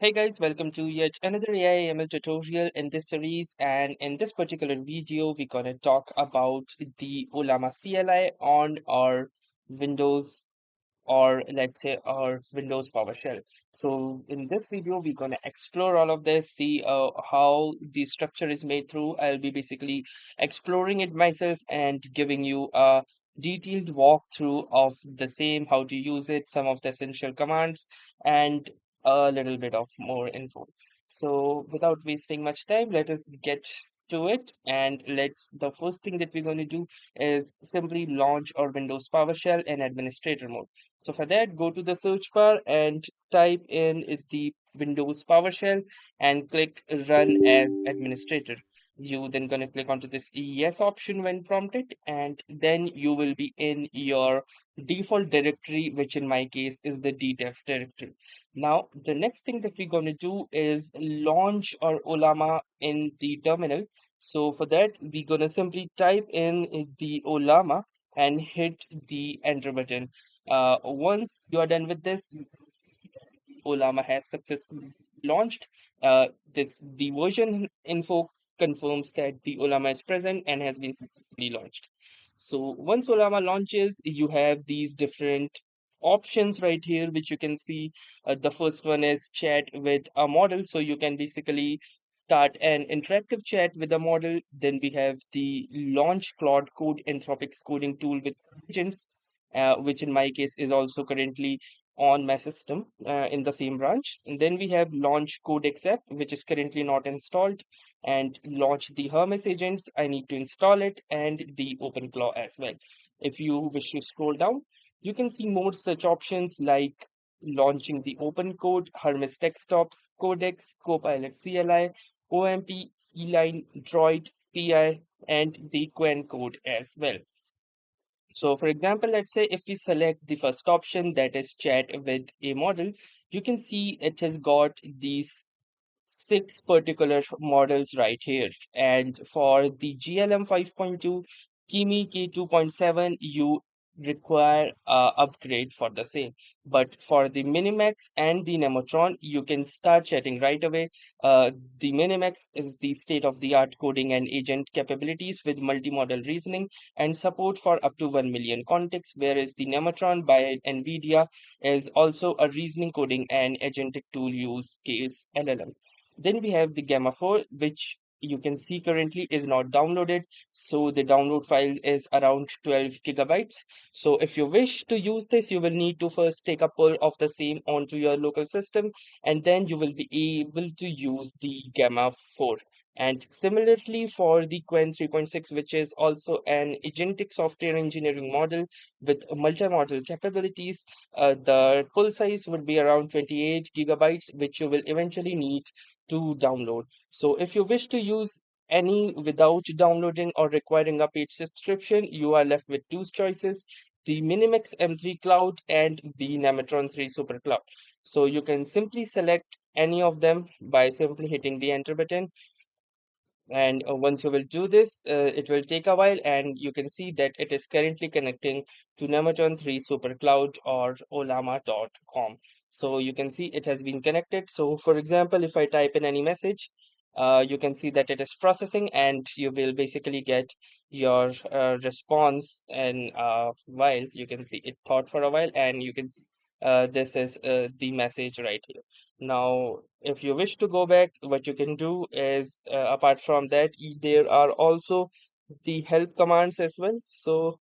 Hey guys, welcome to yet another AI ML tutorial in this series. And in this particular video, we're going to talk about the Ollama CLI on our Windows, or let's say our Windows PowerShell. So in this video, we're going to explore all of this, see how the structure is made through. I'll be basically exploring it myself and giving you a detailed walkthrough of the same, how to use it, some of the essential commands, and a little bit of more info. So without wasting much time, let us get to it. And the first thing that we're going to do is simply launch our Windows PowerShell in administrator mode. So for that, go to the search bar and type in the Windows PowerShell and click Run as Administrator. You then gonna click onto this yes option when prompted, and then you will be in your default directory, which in my case is the ddev directory. Now, the next thing that we're gonna do is launch our Ollama in the terminal. So for that, we're gonna simply type in the Ollama and hit the enter button. Once you are done with this, you can see that Ollama has successfully launched. This the version info confirms that the Ollama is present and has been successfully launched. So once Ollama launches, you have these different options right here, which you can see. The first one is chat with a model, so you can basically start an interactive chat with a model. Then we have the launch Claude code Anthropic's coding tool with agents, which in my case is also currently on my system in the same branch. And then we have launch code accept, which is currently not installed, and launch the Hermes agents. I need to install it, and the OpenClaw as well. If you wish to scroll down, you can see more such options like launching the open code, Hermes Desktops, Codex, Copilot CLI, OMP, C-Line, Droid, PI, and the Quen code as well. So for example, let's say if we select the first option, that is chat with a model, you can see it has got these six particular models right here. And for the GLM 5.2, Kimi K2.7, you require upgrade for the same. But for the Minimax and the Nemotron, you can start chatting right away. The Minimax is the state-of-the-art coding and agent capabilities with multi-model reasoning and support for up to 1 million contexts, whereas the Nemotron by NVIDIA is also a reasoning coding and agentic tool use case LLM. Then we have the Gamma 4, which you can see currently is not downloaded. So the download file is around 12 gigabytes. So if you wish to use this, you will need to first take a pull of the same onto your local system, and then you will be able to use the Gamma 4. And similarly for the Quen 3.6, which is also an agentic software engineering model with multi-model capabilities, the pull size would be around 28 gigabytes, which you will eventually need to download. So if you wish to use any without downloading or requiring a paid subscription, you are left with two choices: the Minimix M3 Cloud and the Nematron 3 Super Cloud. So you can simply select any of them by simply hitting the enter button. And once you will do this, it will take a while, and you can see that it is currently connecting to Nematron 3 Super Cloud or Ollama.com. So you can see it has been connected. So for example, if I type in any message, you can see that it is processing, and you will basically get your response in a while. You can see it thought for a while, and you can see this is the message right here. Now, if you wish to go back, what you can do is, apart from that, there are also the help commands as well. So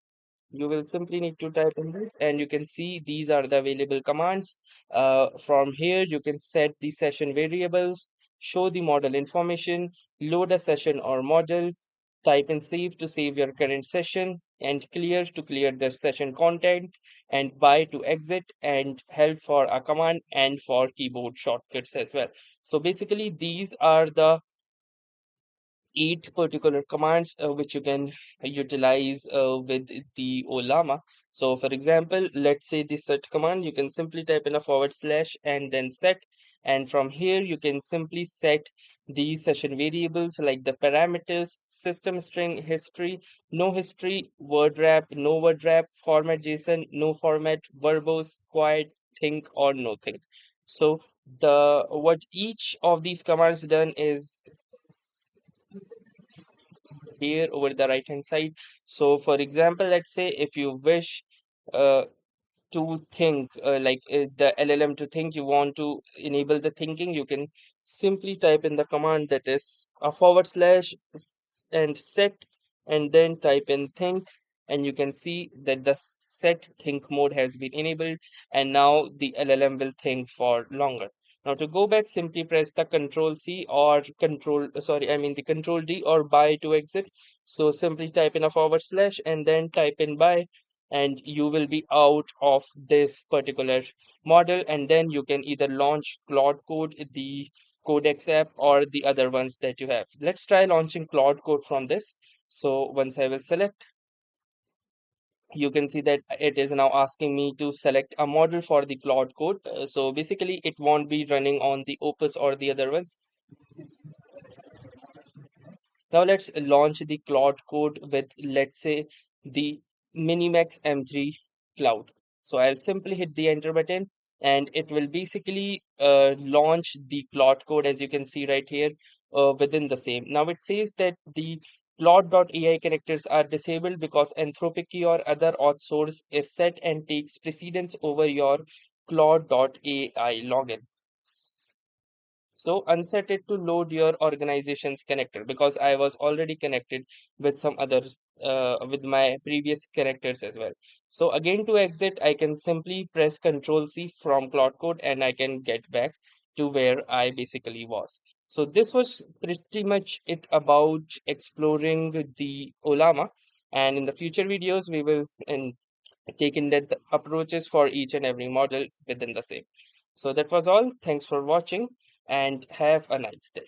you will simply need to type in this, and you can see these are the available commands. From here, you can set the session variables, show the model information, load a session or model, type in save to save your current session, and clear to clear the session content, and buy to exit, and help for a command and for keyboard shortcuts as well. So basically, these are the eight particular commands which you can utilize with the Ollama. So for example, let's say the set command, you can simply type in a forward slash and then set. And from here, you can simply set the session variables like the parameters, system string, history, no history, word wrap, no word wrap, format JSON, no format, verbose, quiet, think, or no think. So the what each of these commands done is here over the right hand side. So for example, let's say if you wish uh, to think the LLM to think, you want to enable the thinking, you can simply type in the command that is a forward slash and set, and then type in think, and you can see that the set think mode has been enabled, and now the LLM will think for longer. Now to go back, simply press the control C or the control D or by to exit. So simply type in a forward slash and then type in by, and you will be out of this particular model, and then you can either launch Claude Code, the Codex app, or the other ones that you have. Let's try launching Claude Code from this. So once I will select, you can see that it is now asking me to select a model for the Claude Code. So basically it won't be running on the Opus or the other ones. Now let's launch the Claude Code with, let's say, the Minimax M3 Cloud. So I'll simply hit the enter button, and it will basically launch the Claude Code, as you can see right here, within the same. Now it says that the Claude.ai connectors are disabled because Anthropic key or other auth source is set and takes precedence over your Claude.ai login. So unset it to load your organization's connector, because I was already connected with some others, with my previous connectors as well. So again, to exit, I can simply press Control C from Cloud Code, and I can get back to where I basically was. So this was pretty much it about exploring the Ollama. And in the future videos, we will take in-depth approaches for each and every model within the same. So that was all. Thanks for watching and have a nice day.